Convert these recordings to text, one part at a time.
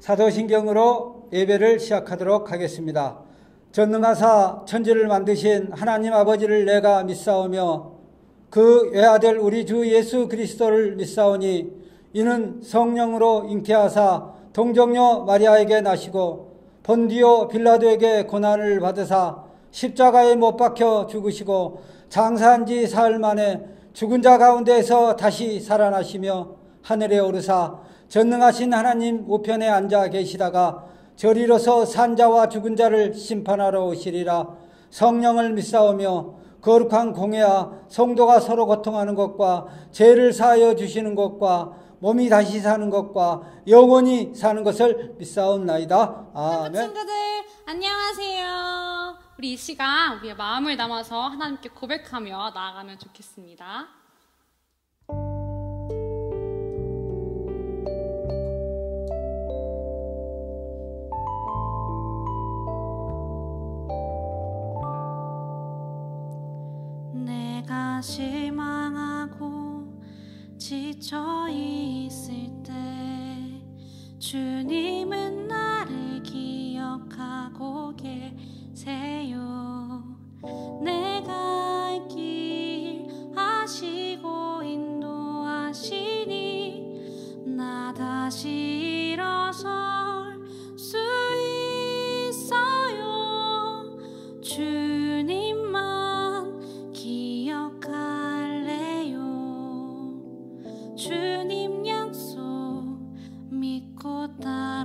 사도신경으로 예배를 시작하도록 하겠습니다. 전능하사 천지를 만드신 하나님 아버지를 내가 믿사오며 그 외아들 우리 주 예수 그리스도를 믿사오니 이는 성령으로 잉태하사 동정녀 마리아에게 나시고 본디오 빌라도에게 고난을 받으사 십자가에 못 박혀 죽으시고 장사한 지 사흘 만에 죽은 자 가운데에서 다시 살아나시며 하늘에 오르사 전능하신 하나님 우편에 앉아 계시다가 저리로서 산자와 죽은 자를 심판하러 오시리라. 성령을 믿사오며 거룩한 공회와 성도가 서로 고통하는 것과 죄를 사하여 주시는 것과 몸이 다시 사는 것과 영원히 사는 것을 믿사옵나이다. 아멘. 친구들 안녕하세요. 우리 이 시간 우리의 마음을 담아서 하나님께 고백하며 나아가면 좋겠습니다. 내가 실망하고 지쳐 있을 때 주님은 나를 기억하고 계세요. 내가 알 길 아시고 인도하시니 나 다시 일어설 수 있어요. 주님만 기억할래요. 주님 약속 믿고 따라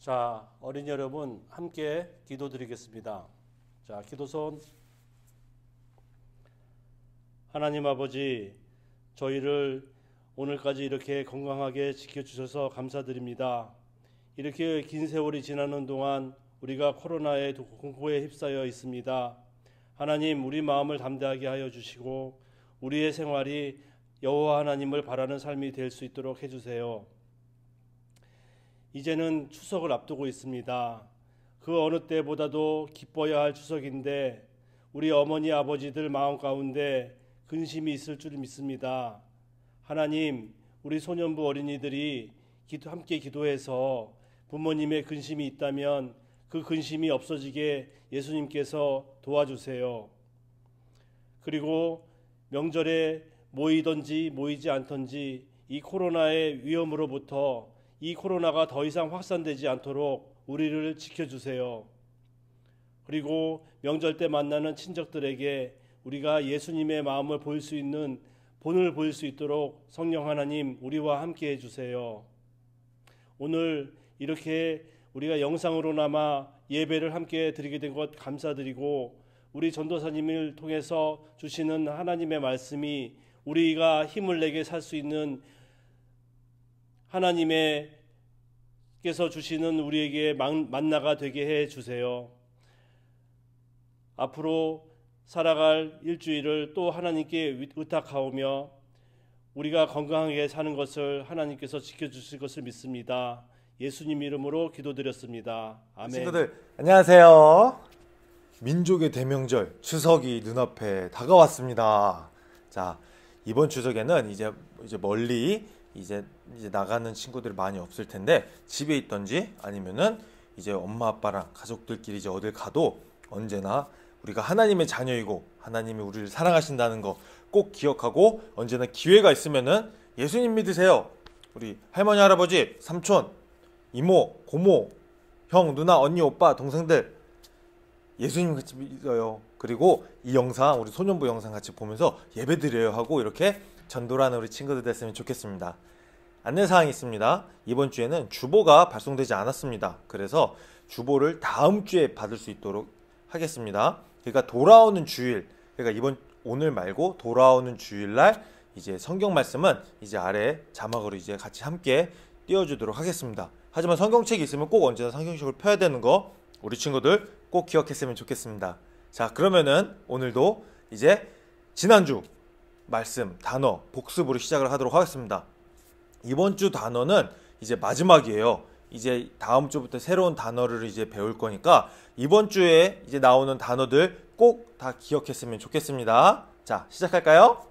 자, 어린이 여러분 함께 기도드리겠습니다. 자, 기도손. 하나님 아버지, 저희를 오늘까지 이렇게 건강하게 지켜주셔서 감사드립니다. 이렇게 긴 세월이 지나는 동안 우리가 코로나의 공포에 휩싸여 있습니다. 하나님, 우리 마음을 담대하게 하여 주시고 우리의 생활이 여호와 하나님을 바라는 삶이 될 수 있도록 해주세요. 이제는 추석을 앞두고 있습니다. 그 어느 때보다도 기뻐야 할 추석인데 우리 어머니 아버지들 마음 가운데 근심이 있을 줄 믿습니다. 하나님, 우리 소년부 어린이들이 함께 기도해서 부모님의 근심이 있다면 그 근심이 없어지게 예수님께서 도와주세요. 그리고 명절에 모이든지 모이지 않든지 이 코로나의 위험으로부터 이 코로나가 더 이상 확산되지 않도록 우리를 지켜주세요. 그리고 명절 때 만나는 친척들에게 우리가 예수님의 마음을 보일 수 있는 본을 보일 수 있도록 성령 하나님 우리와 함께 해주세요. 오늘 이렇게 우리가 영상으로나마 예배를 함께 드리게 된 것 감사드리고 우리 전도사님을 통해서 주시는 하나님의 말씀이 우리가 힘을 내게 살 수 있는 하나님께서 주시는 우리에게 만나가 되게 해 주세요. 앞으로 살아갈 일주일을 또 하나님께 의탁하오며 우리가 건강하게 사는 것을 하나님께서 지켜주실 것을 믿습니다. 예수님 이름으로 기도드렸습니다. 아멘. 친구들 안녕하세요. 민족의 대명절 추석이 눈앞에 다가왔습니다. 자, 이번 추석에는 이제 멀리 이제 나가는 친구들이 많이 없을 텐데 집에 있던지 아니면은 이제 엄마 아빠랑 가족들끼리 이제 어딜 가도 언제나 우리가 하나님의 자녀이고 하나님이 우리를 사랑하신다는 거 꼭 기억하고 언제나 기회가 있으면은 예수님 믿으세요. 우리 할머니, 할아버지, 삼촌, 이모, 고모, 형, 누나, 언니, 오빠, 동생들 예수님 같이 믿어요. 그리고 이 영상, 우리 소년부 영상 같이 보면서 예배드려요 하고 이렇게 전도를 하는 우리 친구들 됐으면 좋겠습니다. 안내사항이 있습니다. 이번 주에는 주보가 발송되지 않았습니다. 그래서 주보를 다음 주에 받을 수 있도록 하겠습니다. 그러니까 돌아오는 주일, 그러니까 오늘 말고 돌아오는 주일날 이제 성경 말씀은 이제 아래 자막으로 이제 같이 함께 띄워주도록 하겠습니다. 하지만 성경책이 있으면 꼭 언제나 성경책을 펴야 되는 거 우리 친구들 꼭 기억했으면 좋겠습니다. 자, 그러면은 오늘도 이제 지난주 말씀, 단어, 복습으로 시작을 하도록 하겠습니다. 이번 주 단어는 이제 마지막이에요. 이제 다음 주부터 새로운 단어를 이제 배울 거니까 이번 주에 이제 나오는 단어들 꼭 다 기억했으면 좋겠습니다. 자, 시작할까요?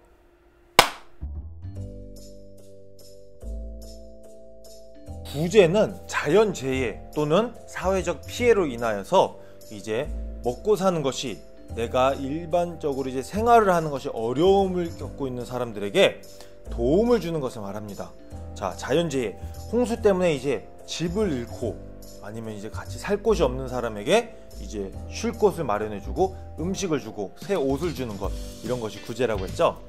구제는 자연재해 또는 사회적 피해로 인하여서 이제 먹고 사는 것이 내가 일반적으로 이제 생활을 하는 것이 어려움을 겪고 있는 사람들에게 도움을 주는 것을 말합니다. 자, 자연재해, 홍수 때문에 이제 집을 잃고 아니면 이제 같이 살 곳이 없는 사람에게 이제 쉴 곳을 마련해주고 음식을 주고 새 옷을 주는 것, 이런 것이 구제라고 했죠.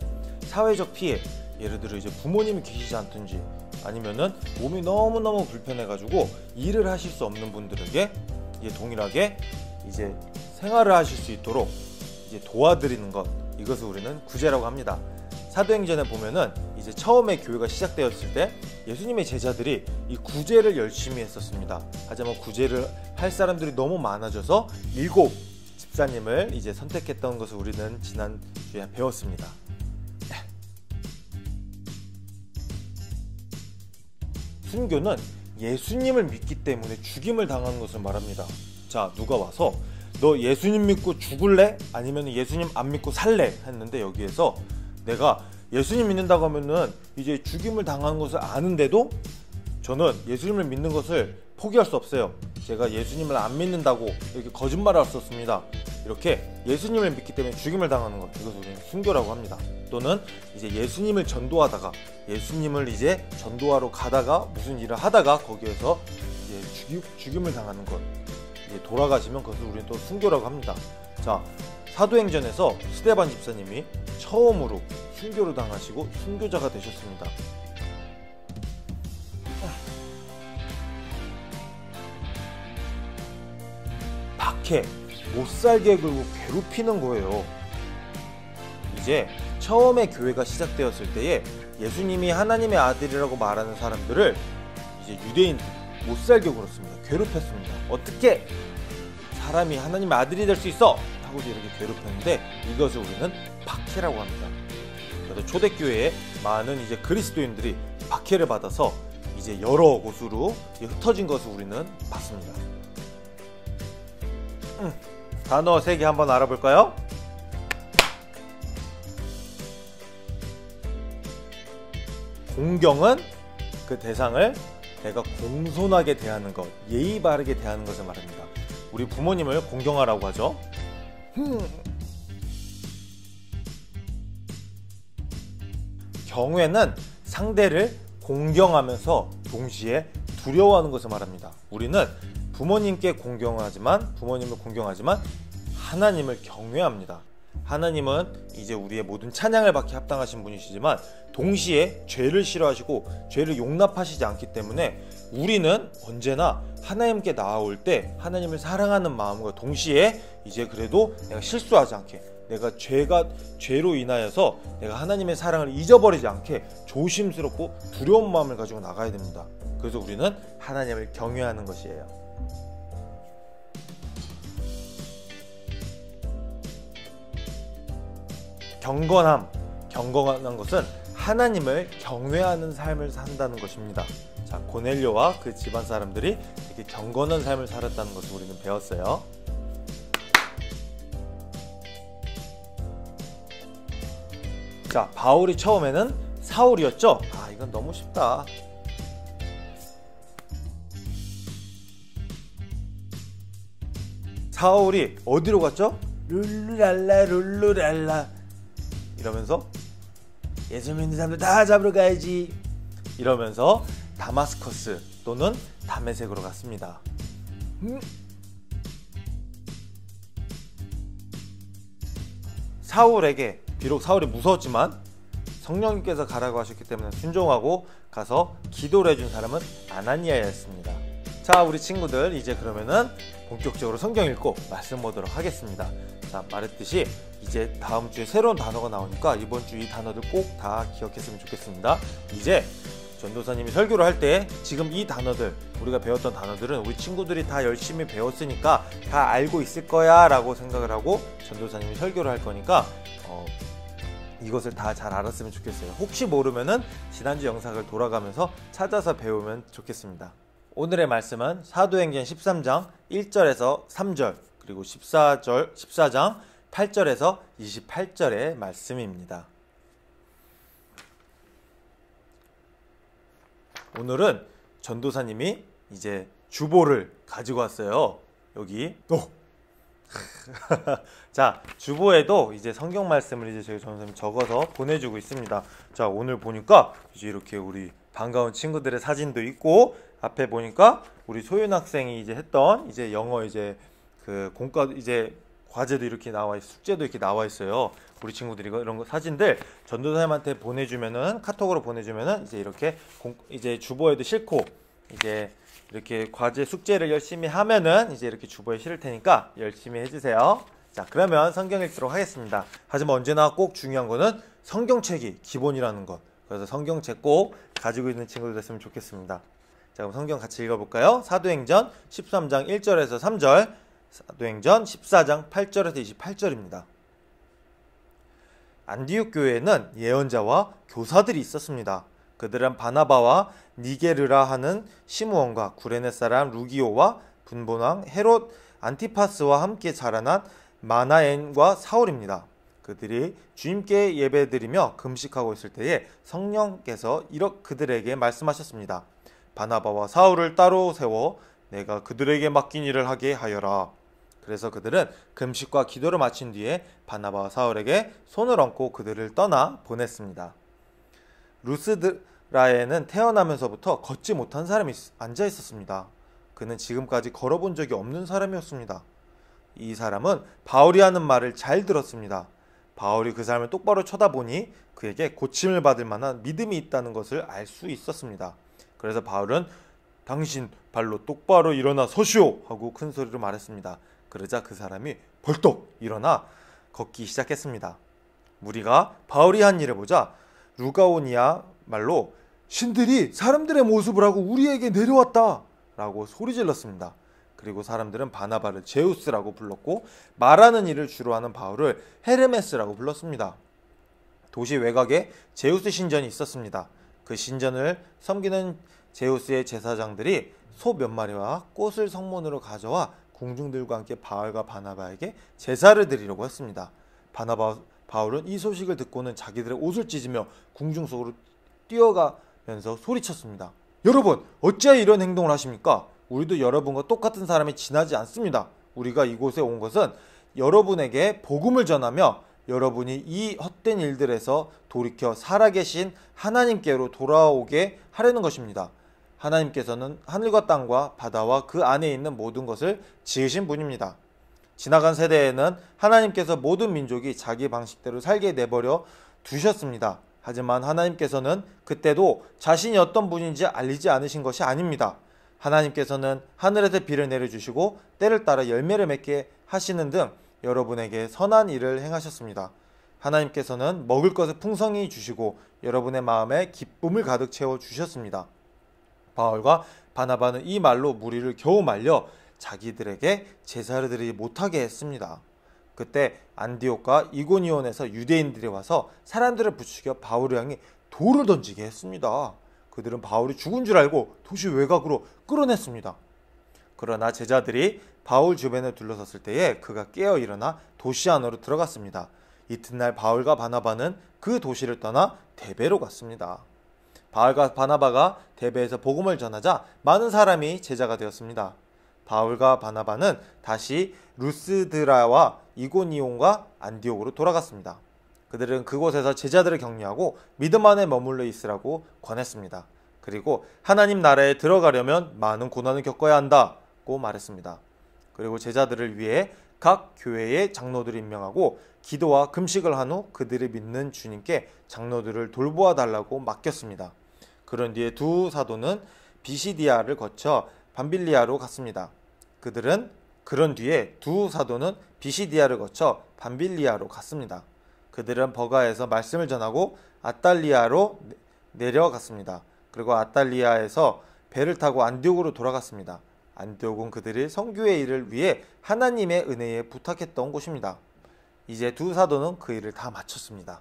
사회적 피해, 예를 들어 이제 부모님이 계시지 않든지 아니면은 몸이 너무너무 불편해가지고 일을 하실 수 없는 분들에게 이제 동일하게 이제 생활을 하실 수 있도록 이제 도와드리는 것, 이것을 우리는 구제라고 합니다. 사도행전에 보면은 이제 처음에 교회가 시작되었을 때 예수님의 제자들이 이 구제를 열심히 했었습니다. 하지만 구제를 할 사람들이 너무 많아져서 7 집사님을 이제 선택했던 것을 우리는 지난주에 배웠습니다. 순교는 예수님을 믿기 때문에 죽임을 당하는 것을 말합니다. 자, 누가 와서 너 예수님 믿고 죽을래? 아니면 예수님 안 믿고 살래? 했는데 여기에서 내가 예수님 믿는다고 하면은 이제 죽임을 당하는 것을 아는데도 저는 예수님을 믿는 것을 포기할 수 없어요. 제가 예수님을 안 믿는다고 이렇게 거짓말을 할 수 없습니다. 이렇게 예수님을 믿기 때문에 죽임을 당하는 것, 이것을 우리는 순교라고 합니다. 또는 이제 예수님을 전도하다가 예수님을 이제 전도하러 가다가 무슨 일을 하다가 거기에서 이제 죽임을 당하는 것, 이제 돌아가시면 그것을 우리는 또 순교라고 합니다. 자, 사도행전에서 스데반 집사님이 처음으로 순교를 당하시고 순교자가 되셨습니다. 박해, 못살게 굴고 괴롭히는 거예요. 이제 처음에 교회가 시작되었을 때에 예수님이 하나님의 아들이라고 말하는 사람들을 이제 유대인들이 못살게 굴었습니다. 괴롭혔습니다. 어떻게 사람이 하나님의 아들이 될 수 있어? 하고 이렇게 괴롭혔는데 이것을 우리는 박해라고 합니다. 그래서 초대교회에 많은 이제 그리스도인들이 박해를 받아서 이제 여러 곳으로 흩어진 것을 우리는 봤습니다. 단어 3개 한번 알아볼까요? 공경은 그 대상을 내가 공손하게 대하는 것, 예의 바르게 대하는 것을 말합니다. 우리 부모님을 공경하라고 하죠. 경외는 상대를 공경하면서 동시에 두려워하는 것을 말합니다. 우리는 부모님을 공경하지만 하나님을 경외합니다. 하나님은 이제 우리의 모든 찬양을 받기 합당하신 분이시지만 동시에 죄를 싫어하시고 죄를 용납하시지 않기 때문에 우리는 언제나 하나님께 나아올 때 하나님을 사랑하는 마음과 동시에 이제 그래도 내가 실수하지 않게, 내가 죄로 인하여서 내가 하나님의 사랑을 잊어버리지 않게 조심스럽고 두려운 마음을 가지고 나가야 됩니다. 그래서 우리는 하나님을 경외하는 것이에요. 경건한 것은 하나님을 경외하는 삶을 산다는 것입니다. 자, 고넬료와 그 집안 사람들이 되게 경건한 삶을 살았다는 것을 우리는 배웠어요. 자, 바울이 처음에는 사울이었죠? 이건 너무 쉽다. 사울이 어디로 갔죠? 룰루랄라 이러면서 예수 믿는 사람들 다 잡으러 가야지 이러면서 다마스커스 또는 다메섹으로 갔습니다. 사울에게 비록 사울이 무서웠지만 성령님께서 가라고 하셨기 때문에 순종하고 가서 기도를 해준 사람은 아나니아였습니다. 자, 우리 친구들 이제 그러면은 본격적으로 성경 읽고 말씀 보도록 하겠습니다. 자, 말했듯이 이제 다음 주에 새로운 단어가 나오니까 이번 주 이 단어들 꼭 다 기억했으면 좋겠습니다. 이제 전도사님이 설교를 할 때 지금 이 단어들, 우리가 배웠던 단어들은 우리 친구들이 다 열심히 배웠으니까 다 알고 있을 거야 라고 생각을 하고 전도사님이 설교를 할 거니까 이것을 다 잘 알았으면 좋겠어요. 혹시 모르면은 지난주 영상을 돌아가면서 찾아서 배우면 좋겠습니다. 오늘의 말씀은 사도행전 13장 1절에서 3절 그리고 14장 8절에서 28절의 말씀입니다. 오늘은 전도사님이 이제 주보를 가지고 왔어요. 여기 자, 주보에도 이제 성경 말씀을 이제 저희 전도사님이 적어서 보내주고 있습니다. 자, 오늘 보니까 이제 이렇게 우리 반가운 친구들의 사진도 있고 앞에 보니까 우리 소윤 학생이 이제 했던 이제 영어 이제 그 공과 이제 과제도 이렇게 나와 있, 숙제도 이렇게 나와 있어요. 우리 친구들이 이런 거 사진들 전도사님한테 보내주면은 카톡으로 보내주면은 이제 이렇게 이제 주보에도 싣고 이제 이렇게 과제 숙제를 열심히 하면은 이제 이렇게 주보에 실을 테니까 열심히 해주세요. 자, 그러면 성경 읽도록 하겠습니다. 하지만 언제나 꼭 중요한 거는 성경책이 기본이라는 것. 그래서 성경책 꼭 가지고 있는 친구들 됐으면 좋겠습니다. 자, 그럼 성경 같이 읽어볼까요? 사도행전 13장 1절에서 3절, 사도행전 14장 8절에서 28절입니다. 안디옥 교회에는 예언자와 교사들이 있었습니다. 그들은 바나바와 니게르라 하는 시므온과 구레네 사람 루기오와 분본왕 헤롯 안티파스와 함께 자라난 마나엔과 사울입니다. 그들이 주님께 예배드리며 금식하고 있을 때에 성령께서 그들에게 말씀하셨습니다. 바나바와 사울을 따로 세워 내가 그들에게 맡긴 일을 하게 하여라. 그래서 그들은 금식과 기도를 마친 뒤에 바나바와 사울에게 손을 얹고 그들을 떠나 보냈습니다. 루스드라에는 태어나면서부터 걷지 못한 사람이 앉아 있었습니다. 그는 지금까지 걸어본 적이 없는 사람이었습니다. 이 사람은 바울이 하는 말을 잘 들었습니다. 바울이 그 사람을 똑바로 쳐다보니 그에게 고침을 받을 만한 믿음이 있다는 것을 알 수 있었습니다. 그래서 바울은 당신 발로 똑바로 일어나 서시오 하고 큰 소리로 말했습니다. 그러자 그 사람이 벌떡 일어나 걷기 시작했습니다. 무리가 바울이 한 일을 보자 루가오니아 말로 신들이 사람들의 모습을 하고 우리에게 내려왔다 라고 소리질렀습니다. 그리고 사람들은 바나바를 제우스라고 불렀고 말하는 일을 주로 하는 바울을 헤르메스라고 불렀습니다. 도시 외곽에 제우스 신전이 있었습니다. 그 신전을 섬기는 제우스의 제사장들이 소 몇 마리와 꽃을 성문으로 가져와 궁중들과 함께 바울과 바나바에게 제사를 드리려고 했습니다. 바울은 이 소식을 듣고는 자기들의 옷을 찢으며 궁중 속으로 뛰어가면서 소리쳤습니다. 여러분, 어찌하여 이런 행동을 하십니까? 우리도 여러분과 똑같은 사람이 지나지 않습니다. 우리가 이곳에 온 것은 여러분에게 복음을 전하며 여러분이 이 헛된 일들에서 돌이켜 살아계신 하나님께로 돌아오게 하려는 것입니다. 하나님께서는 하늘과 땅과 바다와 그 안에 있는 모든 것을 지으신 분입니다. 지나간 세대에는 하나님께서 모든 민족이 자기 방식대로 살게 내버려 두셨습니다. 하지만 하나님께서는 그때도 자신이 어떤 분인지 알리지 않으신 것이 아닙니다. 하나님께서는 하늘에서 비를 내려주시고 때를 따라 열매를 맺게 하시는 등 여러분에게 선한 일을 행하셨습니다. 하나님께서는 먹을 것을 풍성히 주시고 여러분의 마음에 기쁨을 가득 채워주셨습니다. 바울과 바나바는 이 말로 무리를 겨우 말려 자기들에게 제사를 드리지 못하게 했습니다. 그때 안디옥과 이고니온에서 유대인들이 와서 사람들을 부추겨 바울을 향해 돌을 던지게 했습니다. 그들은 바울이 죽은 줄 알고 도시 외곽으로 끌어냈습니다. 그러나 제자들이 바울 주변에 둘러섰을 때에 그가 깨어 일어나 도시 안으로 들어갔습니다. 이튿날 바울과 바나바는 그 도시를 떠나 데베로 갔습니다. 바울과 바나바가 데베에서 복음을 전하자 많은 사람이 제자가 되었습니다. 바울과 바나바는 다시 루스드라와 이고니온과 안디옥으로 돌아갔습니다. 그들은 그곳에서 제자들을 격려하고 믿음 안에 머물러 있으라고 권했습니다. 그리고 하나님 나라에 들어가려면 많은 고난을 겪어야 한다고 말했습니다. 그리고 제자들을 위해 각 교회의 장로들을 임명하고 기도와 금식을 한 후 그들이 믿는 주님께 장로들을 돌보아 달라고 맡겼습니다. 그런 뒤에 두 사도는 비시디아를 거쳐 밤빌리아로 갔습니다. 그들은 버가에서 말씀을 전하고 아탈리아로 내려갔습니다. 그리고 아탈리아에서 배를 타고 안디옥으로 돌아갔습니다. 안디옥은 그들이 선교의 일을 위해 하나님의 은혜에 부탁했던 곳입니다. 이제 두 사도는 그 일을 다 마쳤습니다.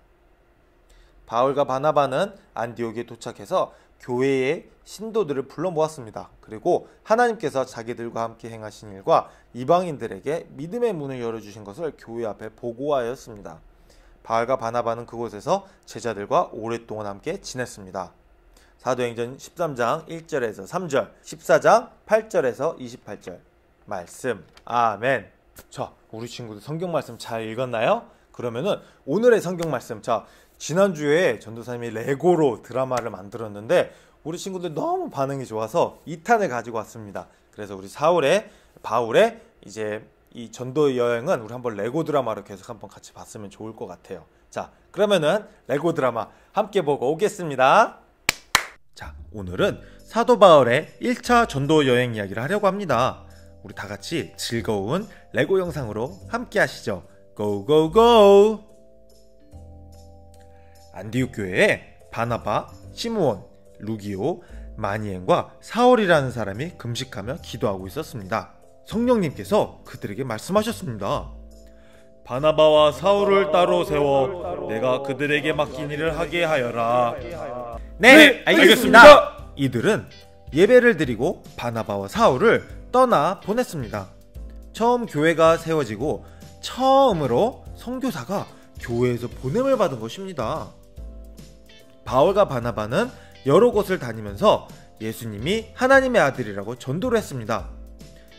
바울과 바나바는 안디옥에 도착해서 교회의 신도들을 불러 모았습니다. 그리고 하나님께서 자기들과 함께 행하신 일과 이방인들에게 믿음의 문을 열어주신 것을 교회 앞에 보고하였습니다. 바울과 바나바는 그곳에서 제자들과 오랫동안 함께 지냈습니다. 사도행전 13장 1절에서 3절, 14장 8절에서 28절 말씀. 아멘. 자, 우리 친구들 성경 말씀 잘 읽었나요? 그러면은 오늘의 성경 말씀, 자, 지난주에 전도사님이 레고로 드라마를 만들었는데 우리 친구들 너무 반응이 좋아서 2탄을 가지고 왔습니다. 그래서 우리 바울의 이제 이 전도 여행은 우리 한번 레고 드라마로 계속 한번 같이 봤으면 좋을 것 같아요. 자, 그러면은 레고 드라마 함께 보고 오겠습니다. 자, 오늘은 사도 바울의 1차 전도 여행 이야기를 하려고 합니다. 우리 다 같이 즐거운 레고 영상으로 함께 하시죠. 고고고! 안디옥 교회에 바나바, 시므온, 루기오, 마니엔과 사울이라는 사람이 금식하며 기도하고 있었습니다. 성령님께서 그들에게 말씀하셨습니다. 바나바와 사울을 따로 세워 내가 그들에게 맡긴 일을 하게 하여라. 네, 알겠습니다. 이들은 예배를 드리고 바나바와 사울을 떠나 보냈습니다. 처음 교회가 세워지고 처음으로 선교사가 교회에서 보냄을 받은 것입니다. 바울과 바나바는 여러 곳을 다니면서 예수님이 하나님의 아들이라고 전도를 했습니다.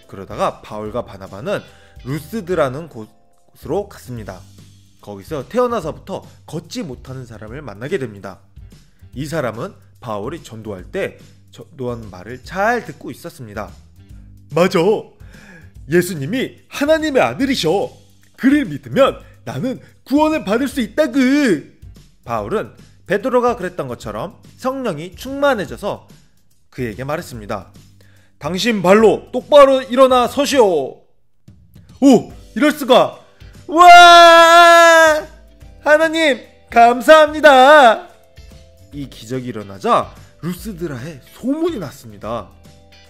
그러다가 바울과 바나바는 루스드라는 곳으로 갔습니다. 거기서 태어나서부터 걷지 못하는 사람을 만나게 됩니다. 이 사람은 바울이 전도할 때 전도한 말을 잘 듣고 있었습니다. 맞아, 예수님이 하나님의 아들이셔. 그를 믿으면 나는 구원을 받을 수 있다구. 바울은 베드로가 그랬던 것처럼 성령이 충만해져서 그에게 말했습니다. 당신 발로 똑바로 일어나 서시오. 오, 이럴 수가. 와! 하나님, 감사합니다. 이 기적이 일어나자 루스드라에 소문이 났습니다.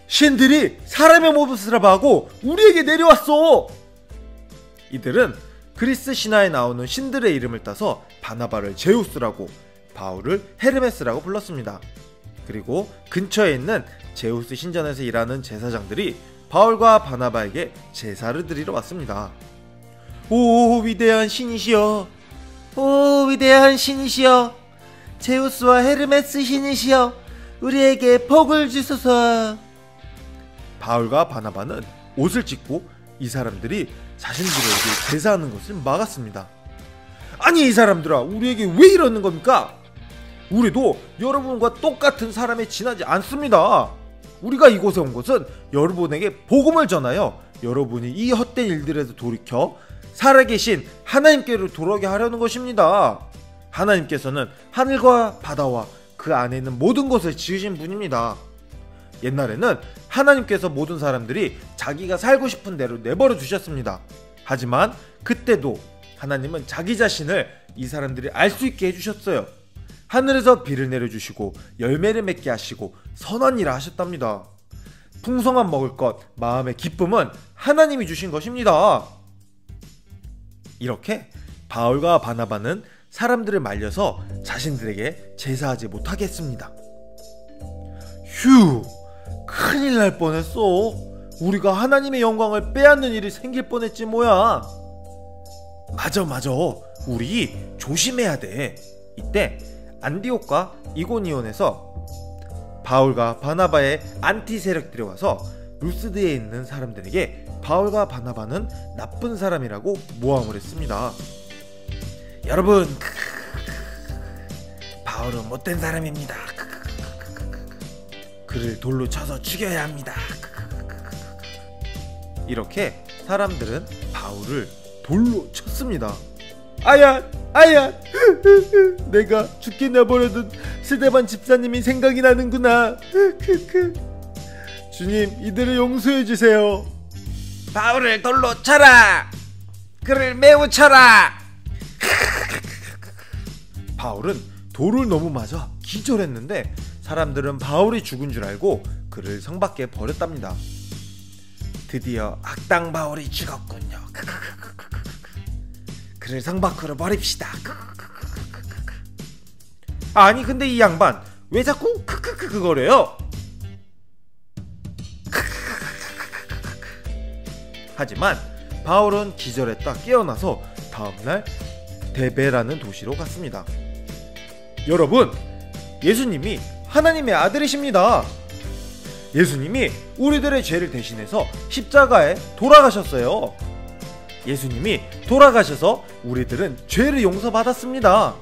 신들이 사람의 모습을 하고 우리에게 내려왔어. 이들은 그리스 신화에 나오는 신들의 이름을 따서 바나바를 제우스라고, 바울을 헤르메스라고 불렀습니다. 그리고 근처에 있는 제우스 신전에서 일하는 제사장들이 바울과 바나바에게 제사를 드리러 왔습니다. 오, 위대한 신이시여, 오, 위대한 신이시여, 제우스와 헤르메스 신이시여, 우리에게 복을 주소서. 바울과 바나바는 옷을 찢고 이 사람들이 자신들에게 제사하는 것을 막았습니다. 아니, 이 사람들아, 우리에게 왜 이러는 겁니까? 우리도 여러분과 똑같은 사람에 지나지 않습니다. 우리가 이곳에 온 것은 여러분에게 복음을 전하여 여러분이 이 헛된 일들에서 돌이켜 살아계신 하나님께로 돌아오게 하려는 것입니다. 하나님께서는 하늘과 바다와 그 안에 있는 모든 것을 지으신 분입니다. 옛날에는 하나님께서 모든 사람들이 자기가 살고 싶은 대로 내버려 두셨습니다. 하지만 그때도 하나님은 자기 자신을 이 사람들이 알 수 있게 해주셨어요. 하늘에서 비를 내려주시고 열매를 맺게 하시고 선한 일을 하셨답니다. 풍성한 먹을 것, 마음의 기쁨은 하나님이 주신 것입니다. 이렇게 바울과 바나바는 사람들을 말려서 자신들에게 제사하지 못하게 했습니다. 휴, 큰일 날 뻔했어. 우리가 하나님의 영광을 빼앗는 일이 생길 뻔했지 뭐야. 맞아, 우리 조심해야 돼. 이때 안디옥과 이고니온에서 바울과 바나바의 안티 세력들이 와서 루스드에 있는 사람들에게 바울과 바나바는 나쁜 사람이라고 모함을 했습니다. 여러분, 바울은 못된 사람입니다. 그를 돌로 쳐서 죽여야 합니다. 이렇게 사람들은 바울을 돌로 쳤습니다. 아야, 내가 죽게 내버려둔 스데반 집사님이 생각이 나는구나. 주님, 이들을 용서해 주세요. 바울을 돌로 쳐라. 그를 매우 쳐라. 바울은 돌을 너무 맞아 기절했는데 사람들은 바울이 죽은 줄 알고 그를 성 밖에 버렸답니다. 드디어 악당 바울이 죽었군요. 그를 성 밖으로 버립시다. 아니, 근데 이 양반 왜 자꾸 크크크거려요? 하지만 바울은 기절했다 깨어나서 다음날 데베라는 도시로 갔습니다. 여러분, 예수님이 하나님의 아들이십니다. 예수님이 우리들의 죄를 대신해서 십자가에 돌아가셨어요. 예수님이 돌아가셔서 우리들은 죄를 용서받았습니다.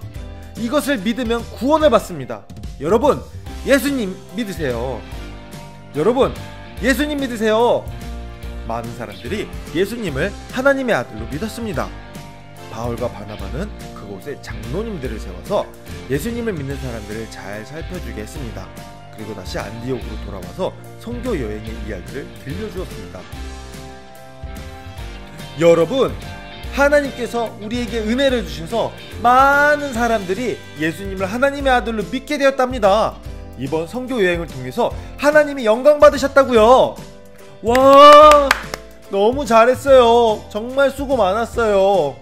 이것을 믿으면 구원을 받습니다. 여러분, 예수님 믿으세요. 여러분, 예수님 믿으세요. 많은 사람들이 예수님을 하나님의 아들로 믿었습니다. 바울과 바나바는 그곳에 장로님들을 세워서 예수님을 믿는 사람들을 잘 살펴주게 했습니다. 그리고 다시 안디옥으로 돌아와서 선교 여행의 이야기를 들려주었습니다. 여러분, 하나님께서 우리에게 은혜를 주셔서 많은 사람들이 예수님을 하나님의 아들로 믿게 되었답니다. 이번 선교 여행을 통해서 하나님이 영광 받으셨다고요. 와, 너무 잘했어요. 정말 수고 많았어요.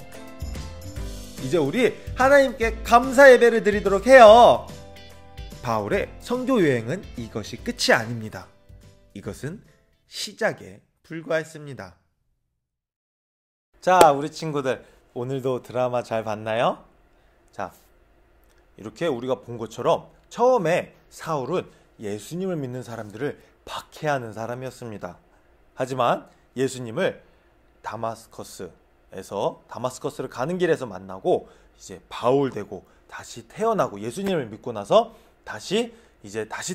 이제 우리 하나님께 감사 예배를 드리도록 해요. 바울의 선교 여행은 이것이 끝이 아닙니다. 이것은 시작에 불과했습니다. 자, 우리 친구들, 오늘도 드라마 잘 봤나요? 자, 이렇게 우리가 본 것처럼 처음에 사울은 예수님을 믿는 사람들을 박해하는 사람이었습니다. 하지만 예수님을 다마스커스를 가는 길에서 만나고 이제 바울 되고 다시 태어나고 예수님을 믿고 나서 다시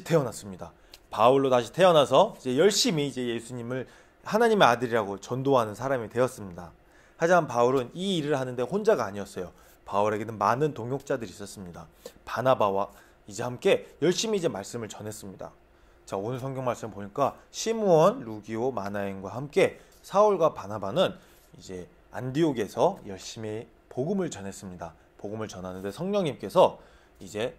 태어났습니다. 바울로 다시 태어나서 이제 열심히 예수님을 하나님의 아들이라고 전도하는 사람이 되었습니다. 하지만 바울은 이 일을 하는데 혼자가 아니었어요. 바울에게는 많은 동역자들이 있었습니다. 바나바와 이제 함께 열심히 말씀을 전했습니다. 자, 오늘 성경 말씀 보니까 시므온, 루기오, 마나엔과 함께 사울과 바나바는 이제 안디옥에서 열심히 복음을 전했습니다. 복음을 전하는데 성령님께서 이제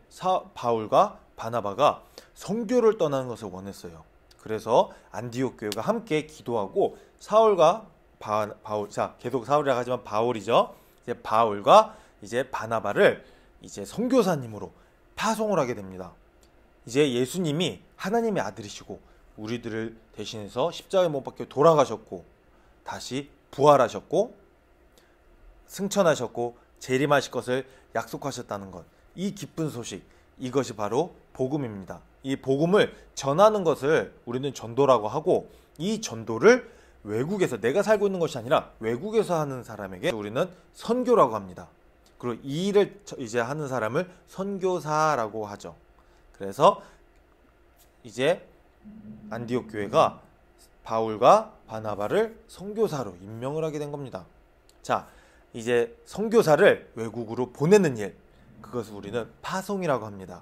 바울과 바나바가 선교를 떠나는 것을 원했어요. 그래서 안디옥 교회가 함께 기도하고 사울과 바울, 자 계속 사울이라고 하지만 바울이죠. 이제 바울과 이제 바나바를 이제 선교사님으로 파송을 하게 됩니다. 이제 예수님이 하나님의 아들이시고 우리들을 대신해서 십자가에 못 박혀 돌아가셨고 다시 부활하셨고 승천하셨고 재림하실 것을 약속하셨다는 것, 이 기쁜 소식, 이것이 바로 복음입니다. 이 복음을 전하는 것을 우리는 전도라고 하고, 이 전도를 외국에서, 내가 살고 있는 것이 아니라 외국에서 하는 사람에게 우리는 선교라고 합니다. 그리고 이 일을 이제 하는 사람을 선교사라고 하죠. 그래서 이제 안디옥 교회가 바울과 바나바를 선교사로 임명을 하게 된 겁니다. 자, 이제 선교사를 외국으로 보내는 일, 그것을 우리는 파송이라고 합니다.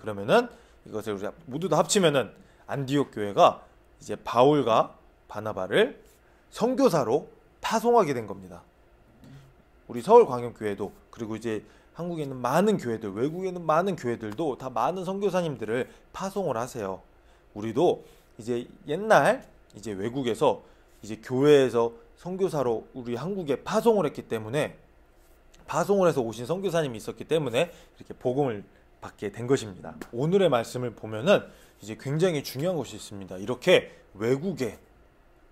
그러면은 이것을 우리가 모두 다 합치면은 안디옥 교회가 이제 바울과 바나바를 선교사로 파송하게 된 겁니다. 우리 서울광역교회도, 그리고 이제 한국에 있는 많은 교회들, 외국에 있는 많은 교회들도 다 많은 선교사님들을 파송을 하세요. 우리도 이제 옛날 이제 외국에서 이제 교회에서 선교사로 우리 한국에 파송을 했기 때문에, 파송을 해서 오신 선교사님이 있었기 때문에 이렇게 복음을 받게 된 것입니다. 오늘의 말씀을 보면은 이제 굉장히 중요한 것이 있습니다. 이렇게 외국에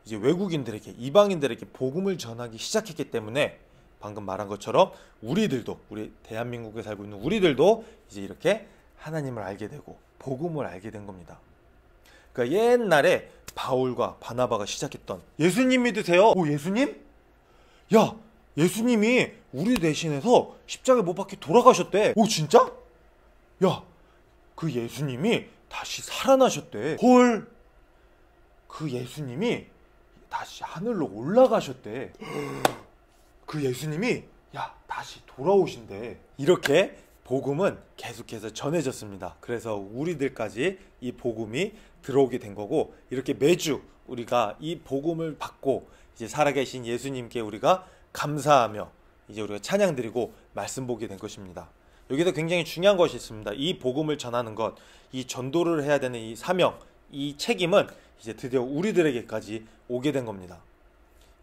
이제 외국인들에게, 이방인들에게 복음을 전하기 시작했기 때문에 방금 말한 것처럼 우리들도, 우리 대한민국에 살고 있는 우리들도 이제 이렇게 하나님을 알게 되고 복음을 알게 된 겁니다. 그러니까 옛날에 바울과 바나바가 시작했던, 예수님 믿으세요? 오, 예수님? 야, 예수님이 우리 대신해서 십자가에 못 박혀 돌아가셨대. 오, 진짜? 야, 그 예수님이 다시 살아나셨대. 헐, 그 예수님이 다시 하늘로 올라가셨대. 그 예수님이 다시 돌아오신대. 이렇게 복음은 계속해서 전해졌습니다. 그래서 우리들까지 이 복음이 들어오게 된 거고, 이렇게 매주 우리가 이 복음을 받고 이제 살아계신 예수님께 우리가 감사하며 이제 우리가 찬양 드리고 말씀 보게 된 것입니다. 여기서 굉장히 중요한 것이 있습니다. 이 복음을 전하는 것, 이 전도를 해야 되는 이 사명, 이 책임은 이제 드디어 우리들에게까지 오게 된 겁니다.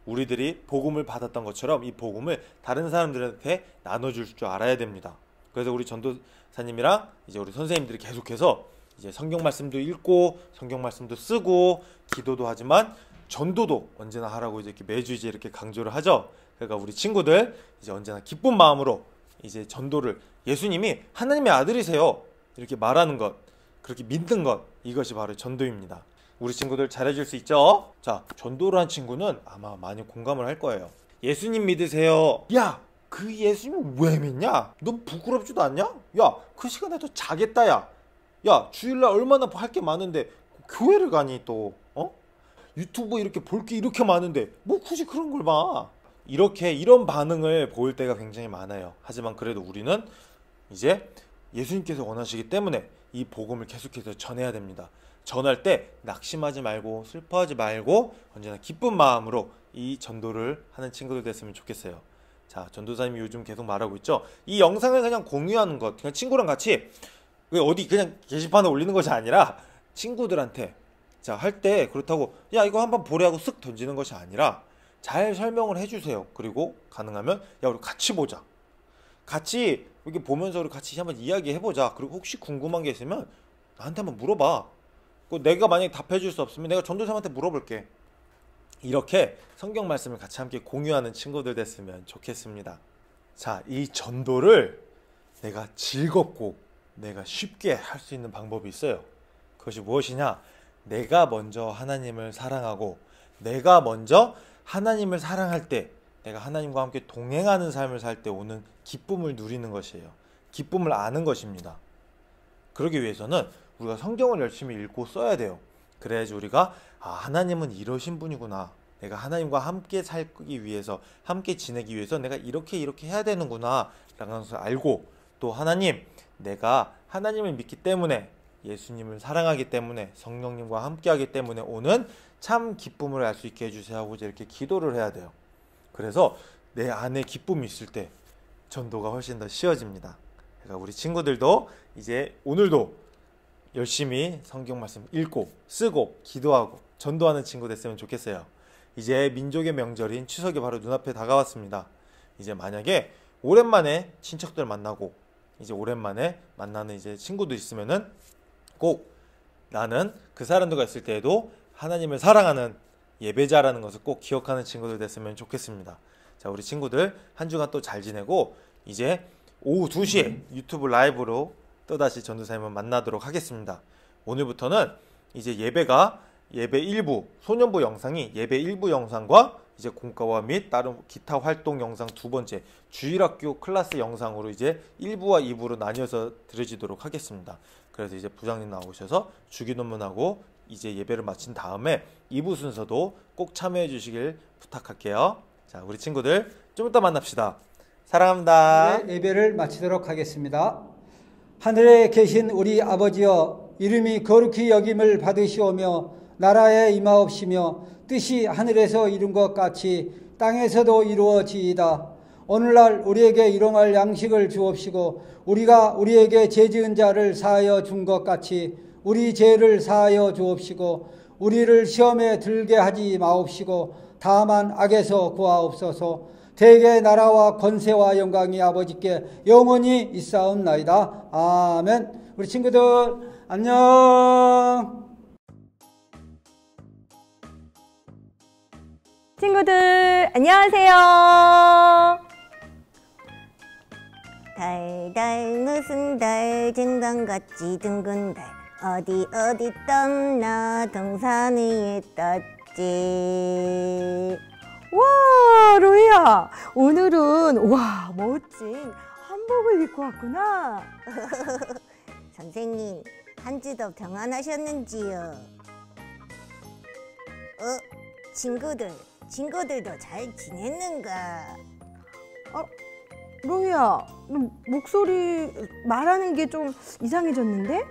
우리들이 복음을 받았던 것처럼 이 복음을 다른 사람들한테 나눠줄 줄 알아야 됩니다. 그래서 우리 전도사님이랑 이제 우리 선생님들이 계속해서 이제 성경 말씀도 읽고 성경 말씀도 쓰고 기도도 하지만 전도도 언제나 하라고 이제 이렇게 매주 이제 이렇게 강조를 하죠. 그러니까 우리 친구들 이제 언제나 기쁜 마음으로 이제 전도를, 예수님이 하나님의 아들이세요 이렇게 말하는 것, 그렇게 믿는 것, 이것이 바로 전도입니다. 우리 친구들 잘해줄 수 있죠? 자, 전도를 한 친구는 아마 많이 공감을 할 거예요. 예수님 믿으세요. 야, 그 예수님 왜 믿냐? 너 부끄럽지도 않냐? 야, 그 시간에 또 자겠다. 야, 주일날 얼마나 할 게 많은데 교회를 가니 또, 유튜브 이렇게 볼 게 이렇게 많은데 뭐 굳이 그런 걸 봐. 이런 반응을 보일 때가 굉장히 많아요. 하지만 그래도 우리는 이제 예수님께서 원하시기 때문에 이 복음을 계속해서 전해야 됩니다. 전할 때 낙심하지 말고 슬퍼하지 말고 언제나 기쁜 마음으로 이 전도를 하는 친구들 됐으면 좋겠어요. 자, 전도사님이 요즘 계속 말하고 있죠. 이 영상을 그냥 공유하는 것, 그냥 친구랑 같이 어디 그냥 게시판에 올리는 것이 아니라 친구들한테 자, 할 때 그렇다고 야 이거 한번 보래 하고 쓱 던지는 것이 아니라 잘 설명을 해주세요. 그리고 가능하면 야 우리 같이 보자. 같이 이렇게 보면서 우리 같이 한번 이야기해보자. 그리고 혹시 궁금한 게 있으면 나한테 한번 물어봐. 내가 만약에 답해줄 수 없으면 내가 전도사님한테 물어볼게. 이렇게 성경 말씀을 같이 함께 공유하는 친구들 됐으면 좋겠습니다. 자, 이 전도를 내가 즐겁고 내가 쉽게 할 수 있는 방법이 있어요. 그것이 무엇이냐? 내가 먼저 하나님을 사랑하고 내가 먼저 하나님을 사랑할 때, 내가 하나님과 함께 동행하는 삶을 살 때 오는 기쁨을 누리는 것이에요. 기쁨을 아는 것입니다. 그러기 위해서는 우리가 성경을 열심히 읽고 써야 돼요. 그래야지 우리가 하나님은 이러신 분이구나. 내가 하나님과 함께 살기 위해서, 함께 지내기 위해서 내가 이렇게 해야 되는구나 라는 것을 알고, 또 하나님, 내가 하나님을 믿기 때문에, 예수님을 사랑하기 때문에, 성령님과 함께 하기 때문에 오는 참 기쁨을 알 수 있게 해주세요 하고 이렇게 기도를 해야 돼요. 그래서 내 안에 기쁨이 있을 때 전도가 훨씬 더 쉬워집니다. 그러니까 우리 친구들도 이제 오늘도 열심히 성경 말씀 읽고 쓰고 기도하고 전도하는 친구 됐으면 좋겠어요. 이제 민족의 명절인 추석이 바로 눈앞에 다가왔습니다. 이제 만약에 오랜만에 친척들 만나고 이제 오랜만에 만나는 이제 친구도 있으면은 꼭 나는 그 사람들과 있을 때에도 하나님을 사랑하는 예배자라는 것을 꼭 기억하는 친구들 됐으면 좋겠습니다. 자, 우리 친구들 한 주간 또 잘 지내고 이제 오후 2시에 유튜브 라이브로 또다시 전도사님을 만나도록 하겠습니다. 오늘부터는 이제 예배 1부 소년부 영상이 예배 1부 영상과 이제 공과와 및 다른 기타 활동 영상 2번째 주일학교 클래스 영상으로 이제 1부와 2부로 나뉘어서 드려지도록 하겠습니다. 그래서 이제 부장님 나오셔서 주기도문하고 이제 예배를 마친 다음에 2부 순서도 꼭 참여해 주시길 부탁할게요. 자, 우리 친구들 좀 이따 만납시다. 사랑합니다. 네, 예배를 마치도록 하겠습니다. 하늘에 계신 우리 아버지여, 이름이 거룩히 여김을 받으시오며 나라에 임하옵시며 뜻이 하늘에서 이룬 것 같이 땅에서도 이루어지이다. 오늘날 우리에게 일용할 양식을 주옵시고 우리가 우리에게 죄 지은 자를 사하여 준 것 같이 우리 죄를 사하여 주옵시고 우리를 시험에 들게 하지 마옵시고 다만 악에서 구하옵소서. 대개 나라와 권세와 영광이 아버지께 영원히 있사옵나이다. 아멘. 우리 친구들 안녕. 친구들 안녕하세요. 달달 무슨 달 증강같이 둥근 달 어디 떴나 동산 위에 떴지. 와, 로이야, 오늘은 와 멋진 한복을 입고 왔구나. 선생님, 한 주도 평안하셨는지요? 친구들도 잘 지냈는가? 로이야, 너 목소리 말하는 게 좀 이상해졌는데?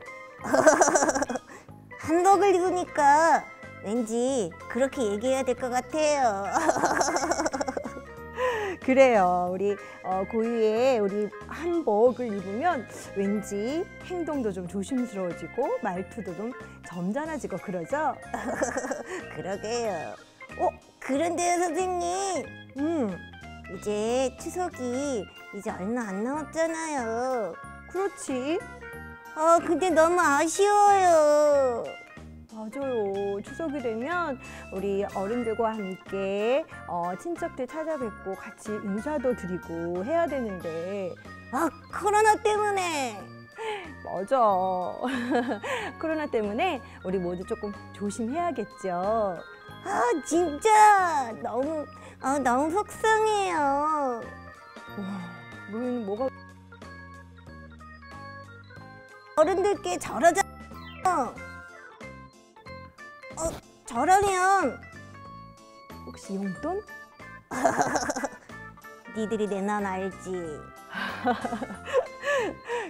한복을 입으니까 왠지 그렇게 얘기해야 될 것 같아요. 그래요. 우리 고유의 우리 한복을 입으면 왠지 행동도 좀 조심스러워지고 말투도 좀 점잖아지고 그러죠? 그러게요. 그런데요, 선생님. 이제 추석이 이제 얼마 안 남았잖아요. 그렇지. 근데 너무 아쉬워요. 맞아요. 추석이 되면 우리 어른들과 함께 친척들 찾아뵙고 같이 인사도 드리고 해야 되는데 코로나 때문에. 맞아. 코로나 때문에 우리 모두 조금 조심해야겠죠. 진짜 너무 속상해요. 로이는 뭐가 어른들께 절하잖아. 저러면 혹시 용돈? 니들이 내 맘 알지?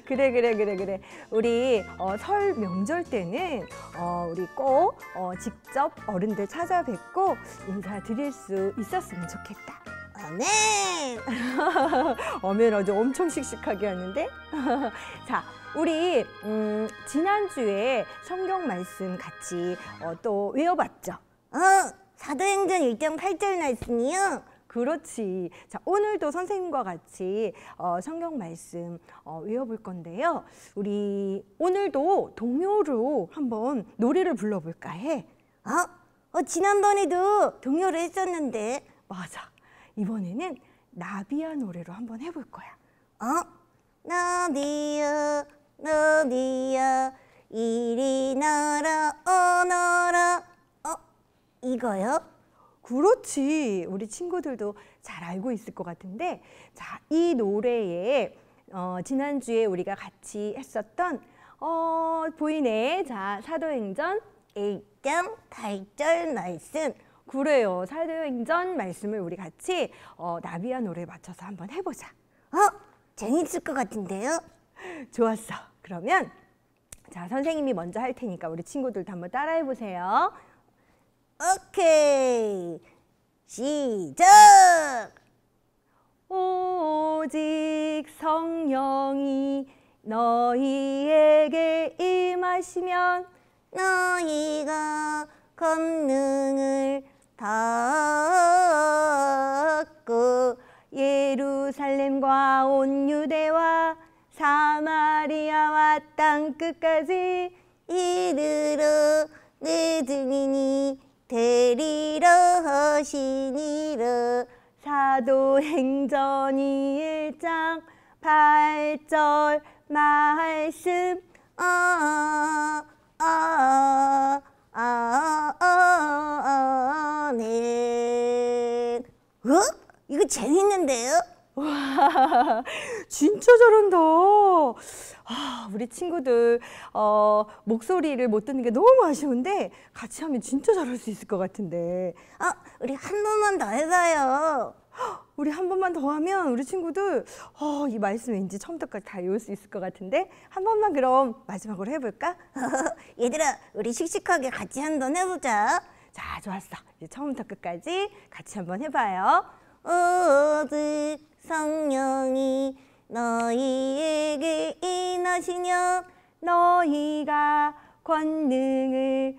그래. 우리 설 명절 때는 우리 꼭 직접 어른들 찾아뵙고 인사드릴 수 있었으면 좋겠다. 네. 어면 아주 엄청 씩씩하게 하는데. 자, 우리 지난주에 성경 말씀 같이 또 외워봤죠? 사도행전 1장 8절 말씀이요? 그렇지. 자, 오늘도 선생님과 같이 성경 말씀 외워볼 건데요. 우리 오늘도 동요로 한번 노래를 불러볼까 해. 지난번에도 동요를 했었는데. 맞아. 이번에는 나비야 노래로 한번 해볼 거야. 나비야 이리 나라 오너라. 이거요? 그렇지. 우리 친구들도 잘 알고 있을 것 같은데, 자, 이 노래에 지난주에 우리가 같이 했었던 보이네. 자, 사도행전 1장 8절 말씀. 그래요. 사도행전 말씀을 우리 같이 나비야 노래에 맞춰서 한번 해보자. 재밌을 것 같은데요? 좋았어. 그러면 자, 선생님이 먼저 할 테니까 우리 친구들도 한번 따라해 보세요. 오케이. 시작! 오직 성령이 너희에게 임하시면 너희가 권능을 받고 예루살렘과 온 유대와 사마리아와 땅 끝까지 이르러 내 증인이 되리라 하시니라. 사도행전 1장 8절 말씀. 네. 이거 재밌는데요? 와, 진짜 잘한다. 우리 친구들 목소리를 못 듣는 게 너무 아쉬운데 같이 하면 진짜 잘할 수 있을 것 같은데. 우리 한 번만 더 해봐요. 우리 한 번만 더 하면 우리 친구들 이 말씀 왠지 처음부터까지 다 외울 수 있을 것 같은데 한 번만 그럼 마지막으로 해볼까? 얘들아, 우리 씩씩하게 같이 한번 해보자. 자, 좋았어. 이제 처음부터 끝까지 같이 한번 해봐요. 오직 성령이 너희에게 임하시면 너희가 권능을